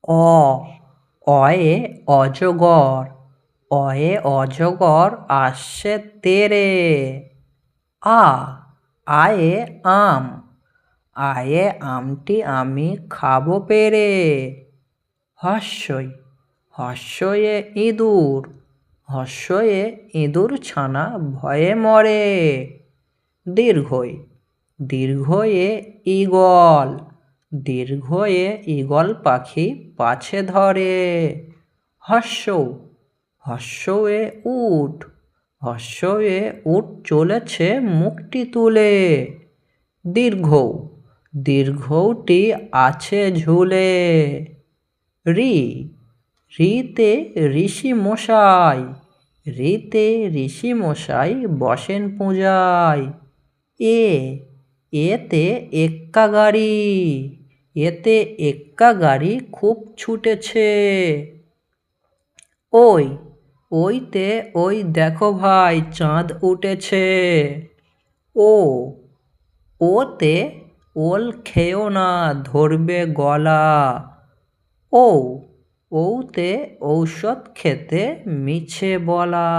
অ অয়ে অজগর, অয়ে অজগর আসছে তেরে। আ আয়ে আম, আয়ে আমটি আমি খাবো পেরে। হস্যই হস্যয়ে ইঁদুর, হস্যয়ে ইঁদুর ছানা ভয়ে মরে। দীর্ঘই দীর্ঘয়ে ঈগল, দীর্ঘয়ে ঈগল পাখি পাছে ধরে। হস্যৌ হস্যয়ে উট, হস্যয়ে উট চলেছে মুখটি তুলে। দীর্ঘৌ দীর্ঘৌটি আছে ঝুলে। ঋ ঋতে ঋষি মশাই, ঋতে ঋষি মশাই বসেন পূজায়। এ এতে এক্কা গাড়ি, এতে এক্কা গাড়ি খুব ছুটেছে। ওই ওইতে ওই দেখো ভাই চাঁদ উঠেছে। ও ওতে ওল খেও না ধরবে গলা। ঔ ওতে ঔষধ খেতে মিছে বলা।